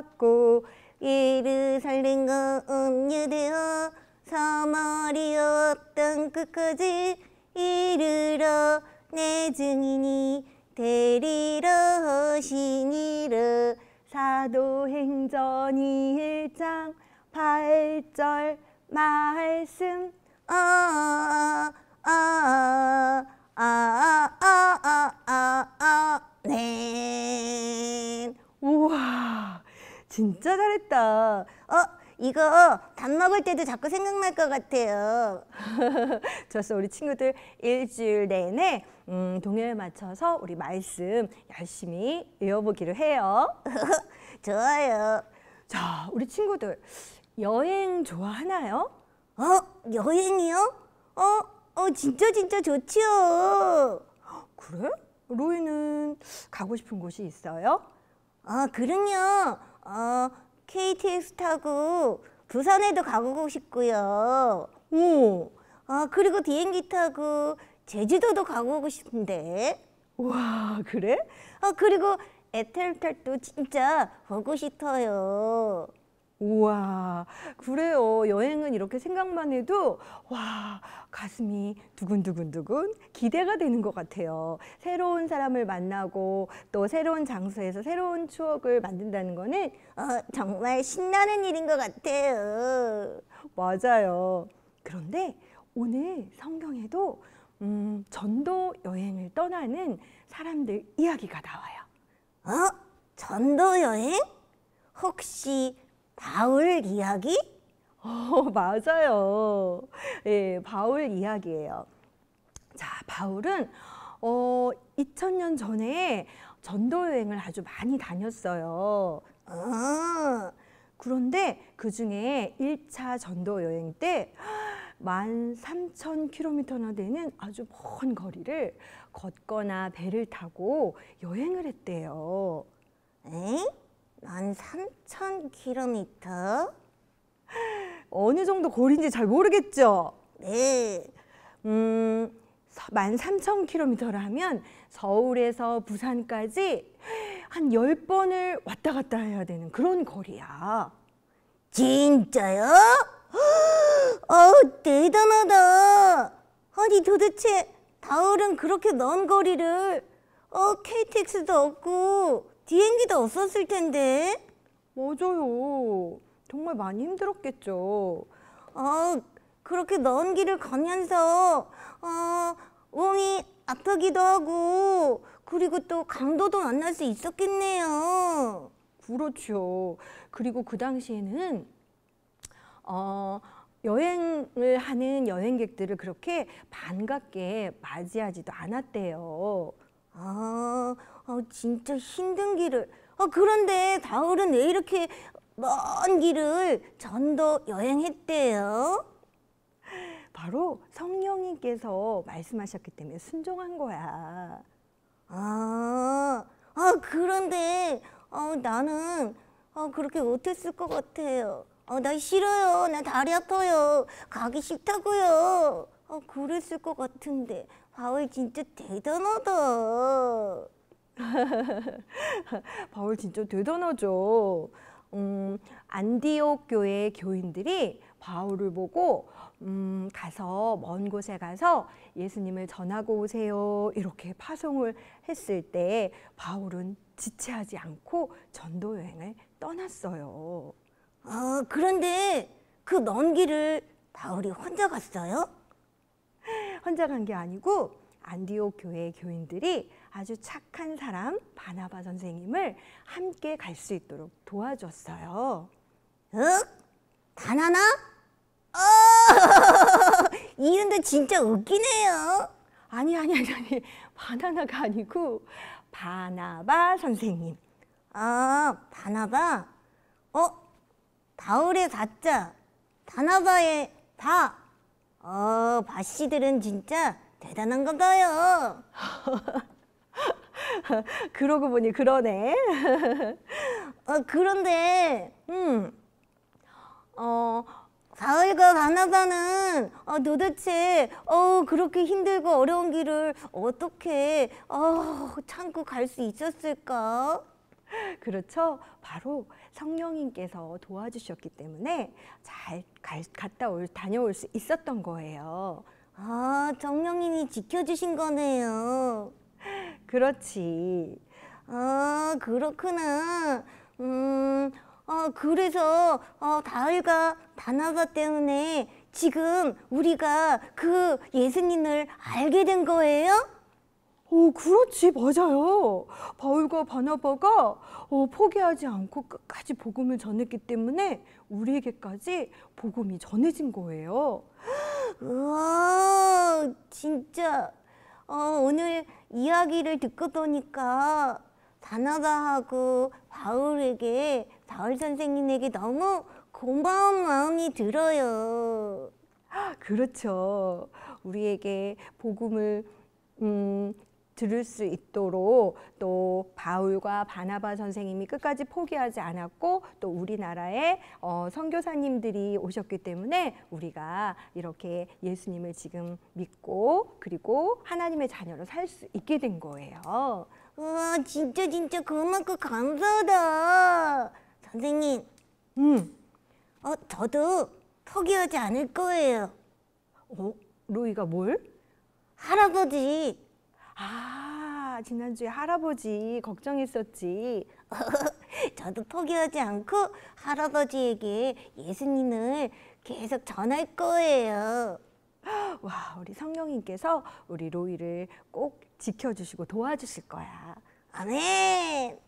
받고 예루살렘과 온 유대와 사마리아 땅 끝까지 이르러 내 증인이 되리라 하시니라. 사도행전 1장 8절 말씀. 네. 우와, 진짜 잘했다. 이거 밥 먹을 때도 자꾸 생각날 것 같아요. 좋았어. 우리 친구들 일주일 내내 동요에 맞춰서 우리 말씀 열심히 외워보기로 해요. 좋아요. 자, 우리 친구들 여행 좋아하나요? 여행이요? 진짜 좋지요. 그래? 로이는 가고 싶은 곳이 있어요? 그럼요. KTX 타고 부산에도 가보고 싶고요. 그리고 비행기 타고 제주도도 가보고 싶은데. 와, 그래? 그리고 에펠탑도 진짜 보고 싶어요. 우와, 그래요. 여행은 이렇게 생각만 해도 와, 가슴이 두근두근두근 기대가 되는 것 같아요. 새로운 사람을 만나고 또 새로운 장소에서 새로운 추억을 만든다는 거는 정말 신나는 일인 것 같아요. 맞아요. 그런데 오늘 성경에도 전도 여행을 떠나는 사람들 이야기가 나와요. 전도 여행? 혹시 바울 이야기? 맞아요. 예, 바울 이야기예요. 자, 바울은 2000년 전에 전도 여행을 아주 많이 다녔어요. 그런데 그 중에 1차 전도 여행 때 13,000km나 되는 아주 먼 거리를 걷거나 배를 타고 여행을 했대요. 13,000km? 어느 정도 거리인지 잘 모르겠죠? 네. 13,000km라면 서울에서 부산까지 한 10번을 왔다 갔다 해야 되는 그런 거리야. 진짜요? 대단하다. 아니, 도대체 바울은 그렇게 먼 거리를 KTX도 없고 비행기도 없었을 텐데. 맞아요. 정말 많이 힘들었겠죠. 그렇게 먼 길을 가면서 몸이 아프기도 하고 그리고 또 강도도 만날 수 있었겠네요. 그렇죠. 그리고 그 당시에는 여행을 하는 여행객들을 그렇게 반갑게 맞이하지도 않았대요. 진짜 힘든 길을. 그런데 바울은 왜 이렇게 먼 길을 전도 여행했대요? 바로 성령님께서 말씀하셨기 때문에 순종한 거야. 그런데 나는 그렇게 못했을 것 같아요. 나 싫어요. 나 다리 아파요. 가기 싫다고요. 그랬을 것 같은데 바울 진짜 대단하다. 바울 진짜 대단하죠. 안디옥 교회 교인들이 바울을 보고 가서 먼 곳에 가서 예수님을 전하고 오세요 이렇게 파송을 했을 때 바울은 지체하지 않고 전도 여행을 떠났어요. 그런데 그 먼 길을 바울이 혼자 갔어요? 혼자 간 게 아니고 안디옥 교회 교인들이 아주 착한 사람 바나바 선생님을 함께 갈 수 있도록 도와줬어요. 단 하나? 이름도 진짜 웃기네요. 아니. 바나나가 아니고 바나바 선생님. 바나바? 바울의 바자, 바나바의 바. 바씨들은 진짜 대단한가 봐요. 그러고 보니 그러네. 그런데 바울과 바나바는 도대체 그렇게 힘들고 어려운 길을 어떻게 참고 갈 수 있었을까? 그렇죠. 바로 성령님께서 도와주셨기 때문에 잘 다녀올 수 있었던 거예요. 성령님이 지켜주신 거네요. 그렇지. 그렇구나. 그래서 바울과 바나바 때문에 지금 우리가 그 예수님을 알게 된 거예요? 그렇지, 맞아요. 바울과 바나바가 포기하지 않고 끝까지 복음을 전했기 때문에 우리에게까지 복음이 전해진 거예요. 우와, 진짜 오늘 이야기를 듣고 보니까 바나바하고 바울 선생님에게 너무 고마운 마음이 들어요. 그렇죠. 우리에게 복음을 들을 수 있도록 또 바울과 바나바 선생님이 끝까지 포기하지 않았고 또 우리나라에 선교사님들이 오셨기 때문에 우리가 이렇게 예수님을 지금 믿고 그리고 하나님의 자녀로 살 수 있게 된 거예요. 우와, 진짜 고맙고 감사하다. 선생님, 저도 포기하지 않을 거예요. 로이가 뭘? 할아버지. 지난주에 할아버지 걱정했었지. 저도 포기하지 않고 할아버지에게 예수님을 계속 전할 거예요. 와, 우리 성령님께서 우리 로이를 꼭 지켜주시고 도와주실 거야. 아멘.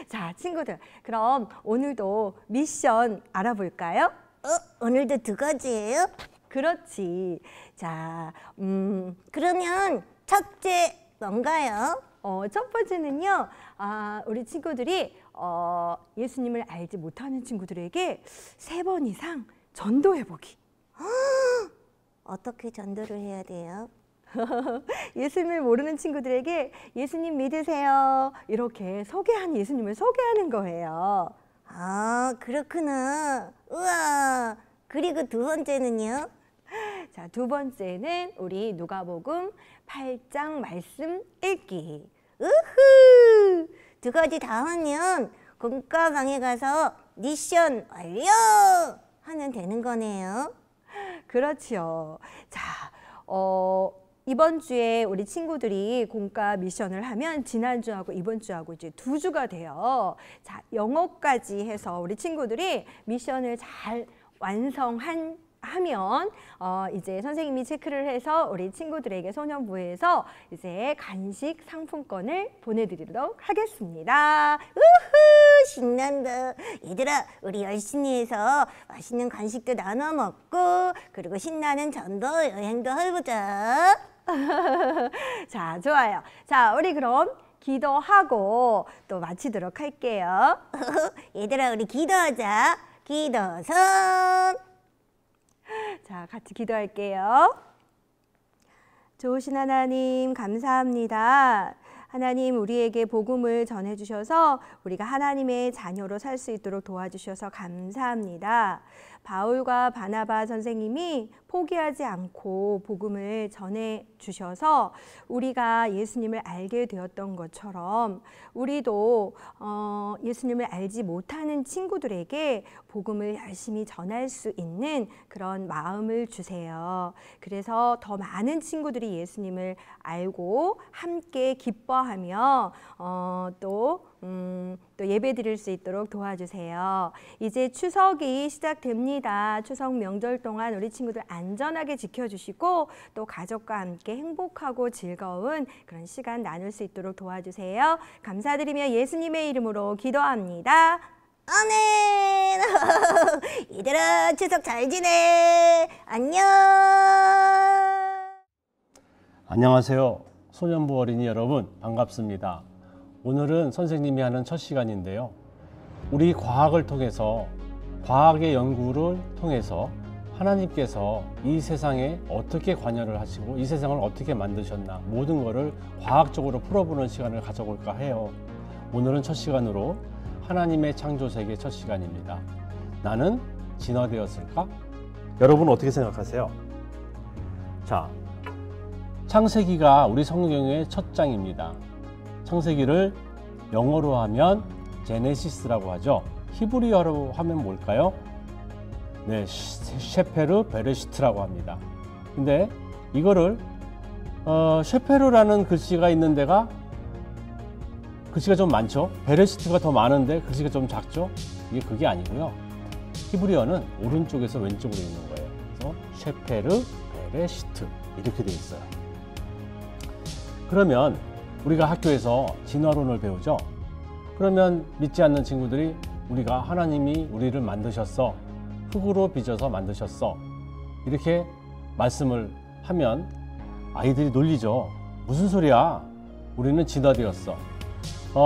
자, 친구들, 그럼 오늘도 미션 알아볼까요? 오늘도 2가지예요? 그렇지. 자, 그러면 첫째 뭔가요? 첫 번째는요, 우리 친구들이 예수님을 알지 못하는 친구들에게 3번 이상 전도해보기. 어떻게 전도를 해야 돼요? 예수님을 모르는 친구들에게 예수님 믿으세요. 이렇게 예수님을 소개하는 거예요. 그렇구나. 우와. 그리고 2번째는요? 자, 2번째는 우리 누가복음 8장 말씀 읽기. 우후! 2가지 다 하면 공과방에 가서 미션 완료! 하면 되는 거네요. 그렇죠. 자, 이번 주에 우리 친구들이 공과 미션을 하면 지난주하고 이번 주하고 이제 2주가 돼요. 자, 영어까지 해서 우리 친구들이 미션을 잘 하면 이제 선생님이 체크를 해서 우리 친구들에게 소년부에서 이제 간식 상품권을 보내드리도록 하겠습니다. 우후, 신난다. 얘들아, 우리 열심히 해서 맛있는 간식도 나눠 먹고 그리고 신나는 전도 여행도 해보자. 자, 좋아요. 자, 우리 그럼 기도하고 또 마치도록 할게요. 얘들아, 우리 기도하자. 기도선. 자, 같이 기도할게요. 좋으신 하나님 감사합니다. 하나님 우리에게 복음을 전해주셔서 우리가 하나님의 자녀로 살 수 있도록 도와주셔서 감사합니다. 바울과 바나바 선생님이 포기하지 않고 복음을 전해주셔서 우리가 예수님을 알게 되었던 것처럼 우리도 예수님을 알지 못하는 친구들에게 복음을 열심히 전할 수 있는 그런 마음을 주세요. 그래서 더 많은 친구들이 예수님을 알고 함께 기뻐하며 또 예배 드릴 수 있도록 도와주세요. 이제 추석이 시작됩니다. 추석 명절 동안 우리 친구들 안전하게 지켜주시고 또 가족과 함께 행복하고 즐거운 그런 시간 나눌 수 있도록 도와주세요. 감사드리며 예수님의 이름으로 기도합니다. 아멘. 이들아 추석 잘 지내. 안녕. 안녕하세요. 소년부 어린이 여러분 반갑습니다. 오늘은 선생님이 하는 첫 시간인데요. 우리 과학을 통해서 과학의 연구를 통해서 하나님께서 이 세상에 어떻게 관여를 하시고 이 세상을 어떻게 만드셨나 모든 것을 과학적으로 풀어보는 시간을 가져볼까 해요. 오늘은 첫 시간으로 하나님의 창조 세계 첫 시간입니다. 나는 진화되었을까? 여러분 어떻게 생각하세요? 자, 창세기가 우리 성경의 첫 장입니다. 창세기를 영어로 하면 제네시스라고 하죠. 히브리어로 하면 뭘까요? 네, 셰페르 베레시트라고 합니다. 근데 이거를 셰페르라는 글씨가 있는 데가 글씨가 좀 많죠. 베레시트가 더 많은데 글씨가 좀 작죠. 이게 그게 아니고요. 히브리어는 오른쪽에서 왼쪽으로 있는 거예요. 그래서 셰페르 베레시트 이렇게 되어 있어요. 그러면 우리가 학교에서 진화론을 배우죠. 그러면 믿지 않는 친구들이 우리가 하나님이 우리를 만드셨어. 흙으로 빚어서 만드셨어. 이렇게 말씀을 하면 아이들이 놀리죠. 무슨 소리야? 우리는 진화되었어.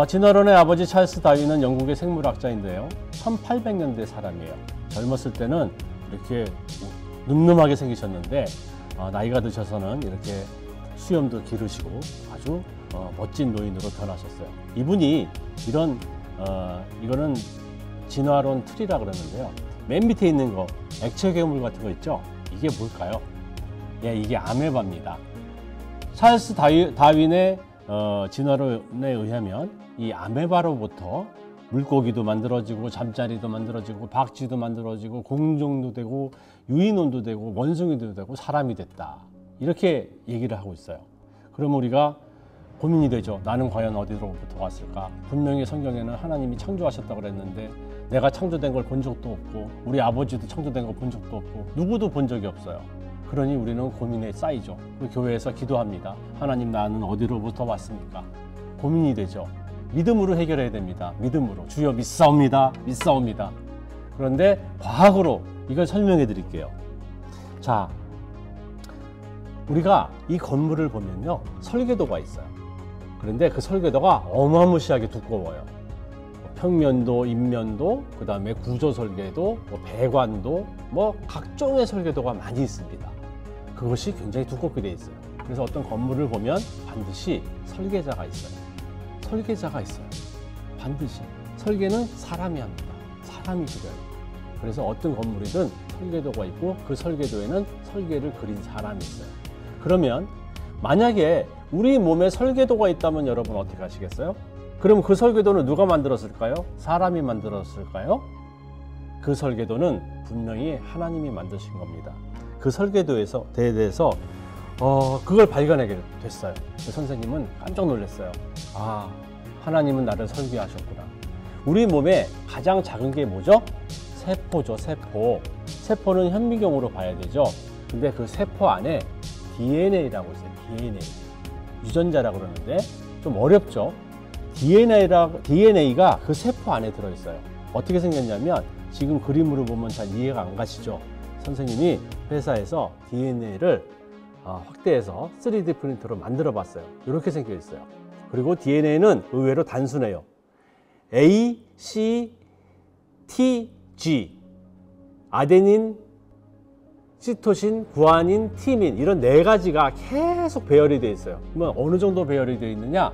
진화론의 아버지 찰스 다윈은 영국의 생물학자인데요. 1800년대 사람이에요. 젊었을 때는 이렇게 늠름하게 생기셨는데 나이가 드셔서는 이렇게 수염도 기르시고 아주 멋진 노인으로 변하셨어요. 이분이 이거는 진화론 틀이라 그러는데요. 맨 밑에 있는 거 액체 괴물 같은 거 있죠? 이게 뭘까요? 예, 이게 아메바입니다. 찰스 다윈의 진화론에 의하면 이 아메바로부터 물고기도 만들어지고 잠자리도 만들어지고 박쥐도 만들어지고 공룡도 되고 유인원도 되고 원숭이도 되고 사람이 됐다. 이렇게 얘기를 하고 있어요. 그러면 우리가 고민이 되죠. 나는 과연 어디로부터 왔을까? 분명히 성경에는 하나님이 창조하셨다고 그랬는데 내가 창조된 걸 본 적도 없고 우리 아버지도 창조된 걸 본 적도 없고 누구도 본 적이 없어요. 그러니 우리는 고민에 쌓이죠. 교회에서 기도합니다. 하나님 나는 어디로부터 왔습니까? 고민이 되죠. 믿음으로 해결해야 됩니다. 믿음으로. 주여 믿사옵니다. 믿사옵니다. 그런데 과학으로 이걸 설명해 드릴게요. 자, 우리가 이 건물을 보면요. 설계도가 있어요. 그런데 그 설계도가 어마무시하게 두꺼워요. 평면도, 인면도, 그 다음에 구조 설계도, 배관도, 각종의 설계도가 많이 있습니다. 그것이 굉장히 두껍게 되어 있어요. 그래서 어떤 건물을 보면 반드시 설계자가 있어요. 설계자가 있어요. 반드시. 설계는 사람이 합니다. 사람이 그려요. 그래서 어떤 건물이든 설계도가 있고 그 설계도에는 설계를 그린 사람이 있어요. 그러면 만약에 우리 몸에 설계도가 있다면 여러분 어떻게 하시겠어요? 그럼 그 설계도는 누가 만들었을까요? 사람이 만들었을까요? 그 설계도는 분명히 하나님이 만드신 겁니다. 그 설계도에 대해서 그걸 발견하게 됐어요. 선생님은 깜짝 놀랐어요. 아, 하나님은 나를 설계하셨구나. 우리 몸에 가장 작은 게 뭐죠? 세포죠, 세포. 세포는 현미경으로 봐야 되죠. 근데 그 세포 안에 DNA라고 있어요. DNA. 유전자라고 그러는데 좀 어렵죠. DNA가 그 세포 안에 들어있어요. 어떻게 생겼냐면 지금 그림으로 보면 잘 이해가 안 가시죠. 선생님이 회사에서 DNA를 확대해서 3D 프린터로 만들어 봤어요. 이렇게 생겨 있어요. 그리고 DNA는 의외로 단순해요. A, C, T, G. 아데닌, 시토신, 구아닌, 티민 이런 4가지가 계속 배열이 되어 있어요. 그러면 어느 정도 배열이 되어 있느냐?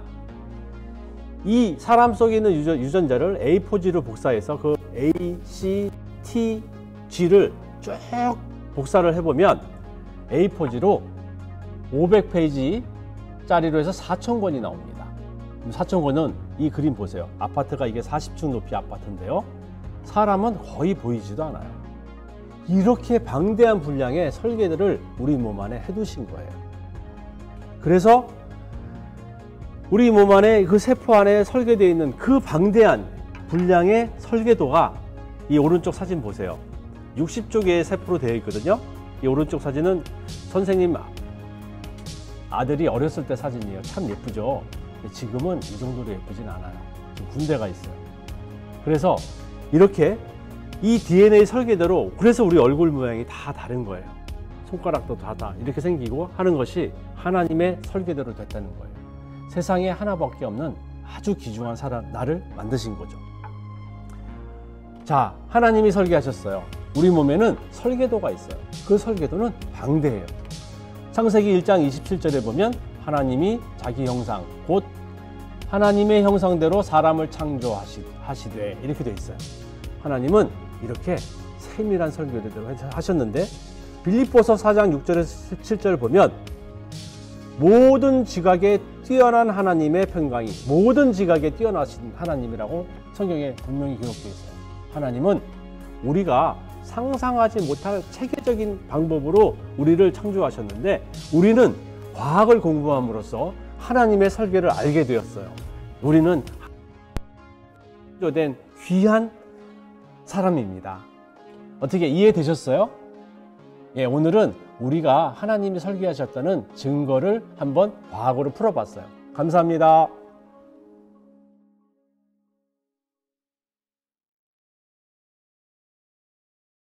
이 사람 속에 있는 유전자를 A4G로 복사해서 그 ACTG를 쭉 복사를 해보면 A4G로 500페이지짜리로 해서 4,000권이 나옵니다. 4,000권은 이 그림 보세요. 아파트가 이게 40층 높이 아파트인데요. 사람은 거의 보이지도 않아요. 이렇게 방대한 분량의 설계들을 우리 몸 안에 해두신 거예요. 그래서 우리 몸 안에 그 세포 안에 설계되어 있는 그 방대한 분량의 설계도가 이 오른쪽 사진 보세요. 60조 개의 세포로 되어 있거든요. 이 오른쪽 사진은 선생님 아들이 어렸을 때 사진이에요. 참 예쁘죠. 근데 지금은 이 정도로 예쁘진 않아요. 지금 군대가 있어요. 그래서 이렇게 이 DNA 설계대로 그래서 우리 얼굴 모양이 다 다른 거예요. 손가락도 다 이렇게 생기고 하는 것이 하나님의 설계대로 됐다는 거예요. 세상에 하나밖에 없는 아주 귀중한 사람, 나를 만드신 거죠. 자, 하나님이 설계하셨어요. 우리 몸에는 설계도가 있어요. 그 설계도는 방대해요. 창세기 1장 27절에 보면 하나님이 자기 형상, 곧 하나님의 형상대로 사람을 창조하시되 이렇게 돼 있어요. 하나님은 이렇게 세밀한 설계대로 하셨는데 빌립보서 4장 6절에서 7절을 보면 모든 지각에 뛰어난 하나님의 평강이 모든 지각에 뛰어나신 하나님이라고 성경에 분명히 기록되어 있어요. 하나님은 우리가 상상하지 못할 체계적인 방법으로 우리를 창조하셨는데 우리는 과학을 공부함으로써 하나님의 설계를 알게 되었어요. 우리는 창조된 귀한 사람입니다. 어떻게 이해되셨어요? 예, 오늘은 우리가 하나님이 설계하셨다는 증거를 한번 과학으로 풀어봤어요. 감사합니다.